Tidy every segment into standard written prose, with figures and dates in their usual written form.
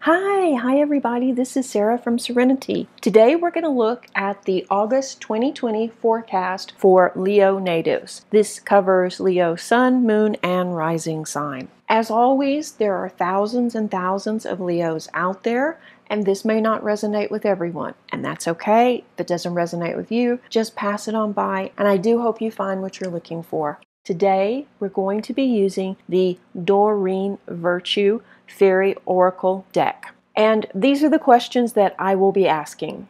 Hi everybody, this is Sarah from Serenity. Today we're going to look at the August 2020 forecast for Leo natives. This covers Leo sun, moon, and rising sign. As always, there are thousands and thousands of Leos out there, and this may not resonate with everyone, and that's okay. If it doesn't resonate with you, just pass it on by, and I do hope you find what you're looking for. Today, we're going to be using the Doreen Virtue Fairy Oracle deck. And these are the questions that I will be asking.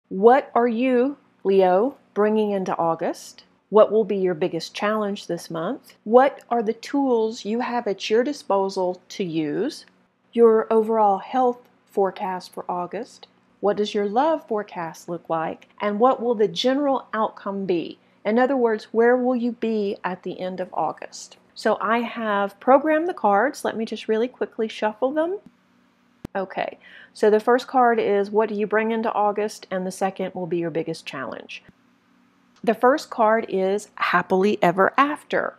What are you, Leo, bringing into August? What will be your biggest challenge this month? What are the tools you have at your disposal to use? Your overall health forecast for August? What does your love forecast look like? And what will the general outcome be? In other words, where will you be at the end of August? So I have programmed the cards. Let me just really quickly shuffle them. Okay, so the first card is what do you bring into August, and the second will be your biggest challenge. The first card is happily ever after.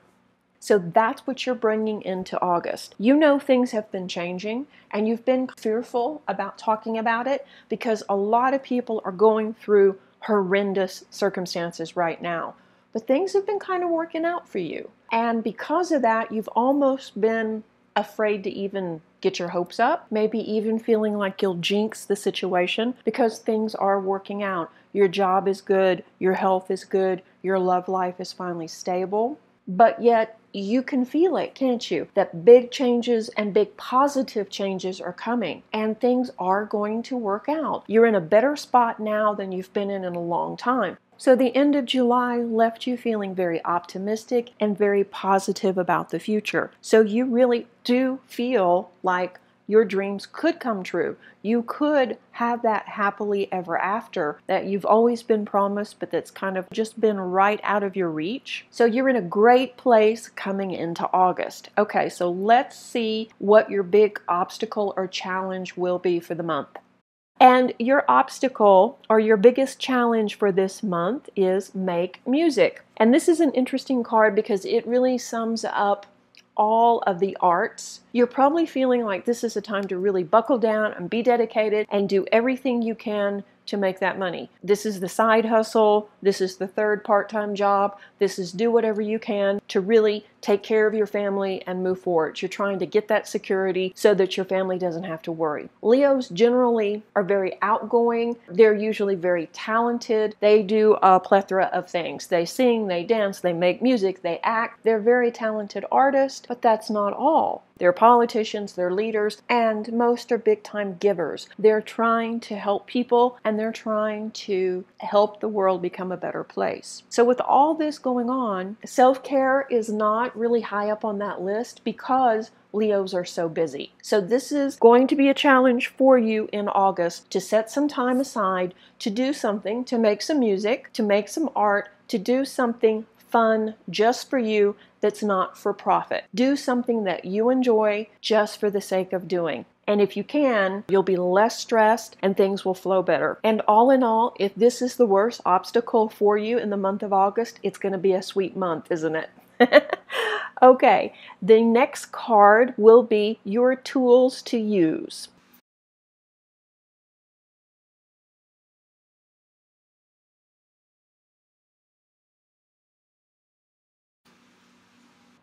So that's what you're bringing into August. You know things have been changing and you've been fearful about talking about it because a lot of people are going through horrendous circumstances right now. But things have been kind of working out for you. And because of that, you've almost been afraid to even get your hopes up, maybe even feeling like you'll jinx the situation because things are working out. Your job is good, your health is good, your love life is finally stable. But yet you can feel it, can't you? That big changes and big positive changes are coming and things are going to work out. You're in a better spot now than you've been in a long time. So the end of July left you feeling very optimistic and very positive about the future. So you really do feel like your dreams could come true. You could have that happily ever after that you've always been promised, but that's kind of just been right out of your reach. So you're in a great place coming into August. Okay, so let's see what your big obstacle or challenge will be for the month. And your obstacle or your biggest challenge for this month is make music. And this is an interesting card because it really sums up all of the arts. You're probably feeling like this is a time to really buckle down and be dedicated and do everything you can to make that money. This is the side hustle. This is the third part-time job. This is do whatever you can to really take care of your family and move forward. You're trying to get that security so that your family doesn't have to worry. Leos generally are very outgoing. They're usually very talented. They do a plethora of things. They sing, they dance, they make music, they act. They're very talented artists, but that's not all. They're politicians, they're leaders, and most are big-time givers. They're trying to help people, and they're trying to help the world become a better place. So with all this going on, self-care is not really high up on that list because Leos are so busy. So this is going to be a challenge for you in August to set some time aside to do something, to make some music, to make some art, to do something fun just for you that's not for profit. Do something that you enjoy just for the sake of doing. And if you can, you'll be less stressed and things will flow better. And all in all, if this is the worst obstacle for you in the month of August, it's going to be a sweet month, isn't it? Okay, the next card will be your tools to use.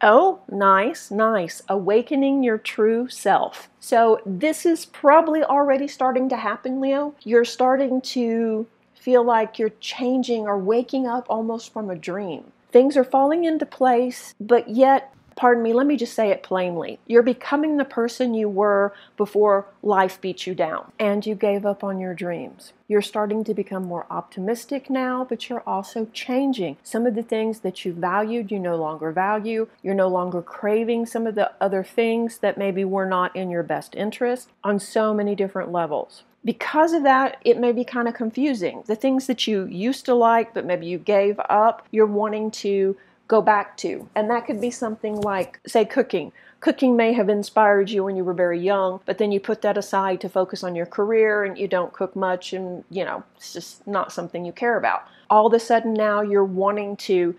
Oh, nice, nice. Awakening your true self. So this is probably already starting to happen, Leo. You're starting to feel like you're changing or waking up almost from a dream. Things are falling into place, but yet, pardon me, let me just say it plainly. You're becoming the person you were before life beat you down and you gave up on your dreams. You're starting to become more optimistic now, but you're also changing. Some of the things that you valued, you no longer value. You're no longer craving some of the other things that maybe were not in your best interest on so many different levels. Because of that, it may be kind of confusing. The things that you used to like, but maybe you gave up, you're wanting to go back to. And that could be something like, say, cooking. Cooking may have inspired you when you were very young, but then you put that aside to focus on your career and you don't cook much and, it's just not something you care about. All of a sudden now you're wanting to,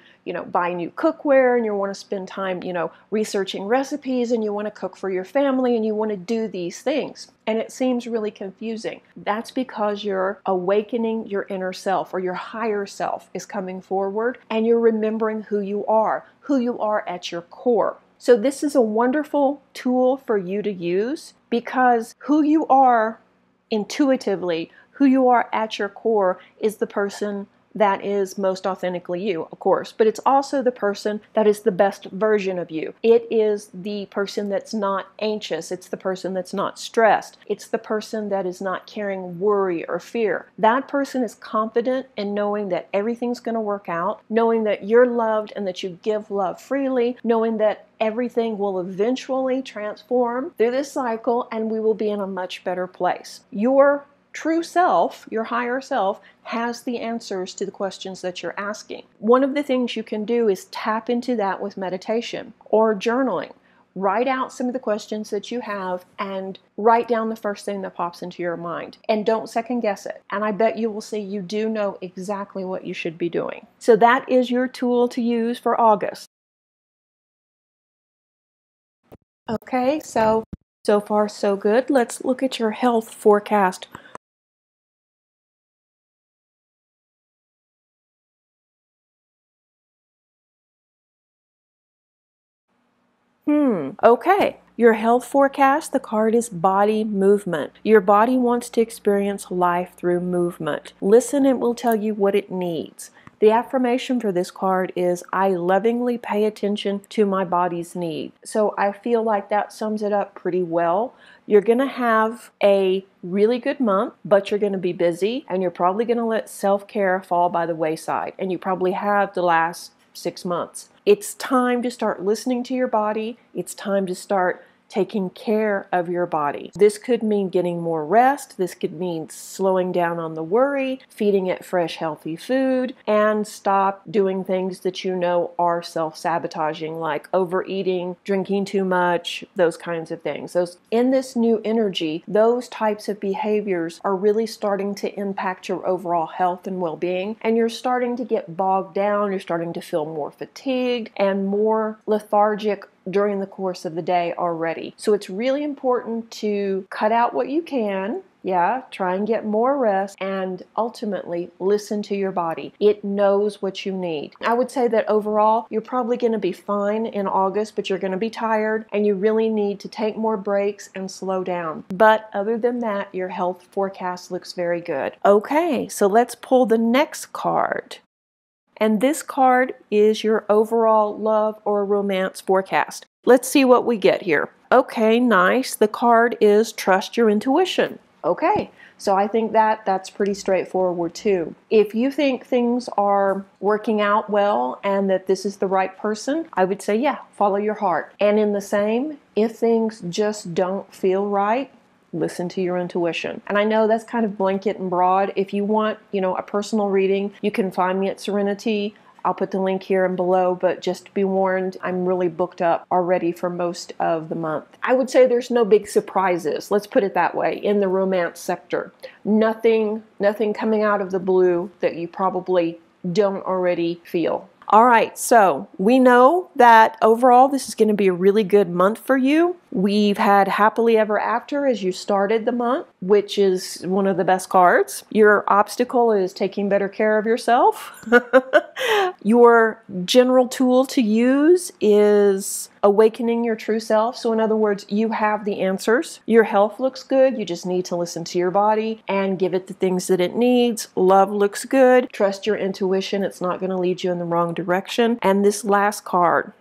buy new cookware and you want to spend time, researching recipes and you want to cook for your family and you want to do these things. And it seems really confusing. That's because you're awakening your inner self, or your higher self is coming forward, and you're remembering who you are at your core. So this is a wonderful tool for you to use, because who you are intuitively, who you are at your core, is the person that is most authentically you, of course, but it's also the person that is the best version of you. It is the person that's not anxious. It's the person that's not stressed. It's the person that is not carrying worry or fear. That person is confident in knowing that everything's going to work out, knowing that you're loved and that you give love freely, knowing that everything will eventually transform through this cycle and we will be in a much better place. Your true self, your higher self, has the answers to the questions that you're asking. One of the things you can do is tap into that with meditation or journaling. Write out some of the questions that you have and write down the first thing that pops into your mind. And don't second guess it. And I bet you will see you do know exactly what you should be doing. So that is your tool to use for August. Okay, so far so good. Let's look at your health forecast. Okay. Your health forecast, the card is body movement. Your body wants to experience life through movement. Listen, it will tell you what it needs. The affirmation for this card is, I lovingly pay attention to my body's need. So I feel like that sums it up pretty well. You're going to have a really good month, but you're going to be busy, and you're probably going to let self-care fall by the wayside. And you probably have the last 6 months. It's time to start listening to your body. It's time to start taking care of your body. This could mean getting more rest. This could mean slowing down on the worry, feeding it fresh, healthy food, and stop doing things that you know are self-sabotaging, like overeating, drinking too much, those kinds of things. In this new energy, those types of behaviors are really starting to impact your overall health and well-being, and you're starting to get bogged down. You're starting to feel more fatigued and more lethargic during the course of the day already. So it's really important to cut out what you can. Try and get more rest, and ultimately listen to your body. It knows what you need. I would say that overall, you're probably going to be fine in August, but you're going to be tired and you really need to take more breaks and slow down. But other than that, your health forecast looks very good. Okay, so let's pull the next card. And this card is your overall love or romance forecast. Let's see what we get here. Okay, nice. The card is trust your intuition. Okay, so I think that's pretty straightforward too. If you think things are working out well and that this is the right person, I would say, follow your heart. And in the same, if things just don't feel right, listen to your intuition. And I know that's kind of blanket and broad. If you want, a personal reading, you can find me at Serenity. I'll put the link here and below, but just be warned, I'm really booked up already for most of the month. I would say there's no big surprises, let's put it that way, in the romance sector. Nothing coming out of the blue that you probably don't already feel. All right, so we know that overall this is going to be a really good month for you. We've had Happily Ever After as you started the month, which is one of the best cards. Your obstacle is taking better care of yourself. Your general tool to use is awakening your true self. So in other words, you have the answers. Your health looks good. You just need to listen to your body and give it the things that it needs. Love looks good. Trust your intuition. It's not going to lead you in the wrong direction. And this last card,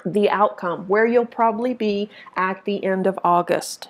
the outcome, where you'll probably be at the end of August.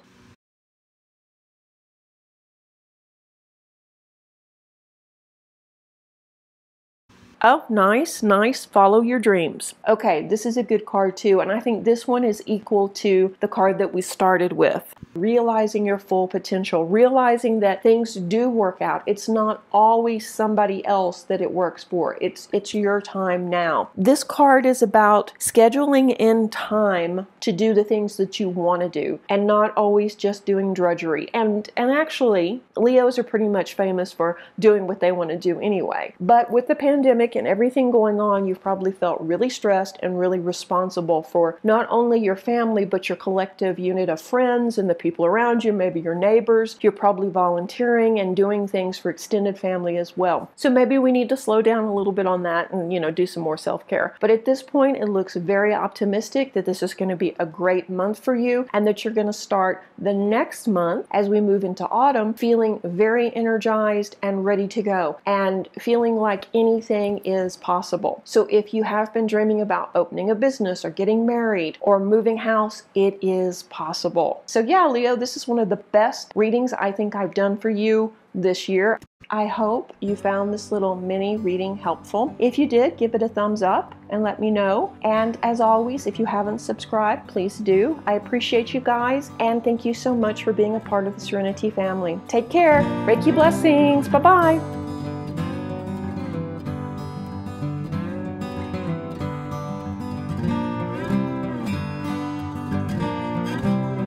Oh, nice, nice. Follow your dreams. Okay, this is a good card too, and I think this one is equal to the card that we started with. Realizing your full potential, realizing that things do work out. It's not always somebody else that it works for. It's your time now. This card is about scheduling in time to do the things that you want to do and not always just doing drudgery. And actually, Leos are pretty much famous for doing what they want to do anyway. But with the pandemic and everything going on, you've probably felt really stressed and really responsible for not only your family, but your collective unit of friends and the people around you, maybe your neighbors. You're probably volunteering and doing things for extended family as well. So maybe we need to slow down a little bit on that and, do some more self-care. But at this point, it looks very optimistic that this is going to be a great month for you and that you're going to start the next month as we move into autumn feeling very energized and ready to go and feeling like anything is possible. So if you have been dreaming about opening a business or getting married or moving house, it is possible. So yeah, Leo, this is one of the best readings I think I've done for you this year. I hope you found this little mini reading helpful. If you did, give it a thumbs up and let me know. And as always, if you haven't subscribed, please do. I appreciate you guys, and thank you so much for being a part of the Serenity family. Take care. Reiki blessings. Bye-bye.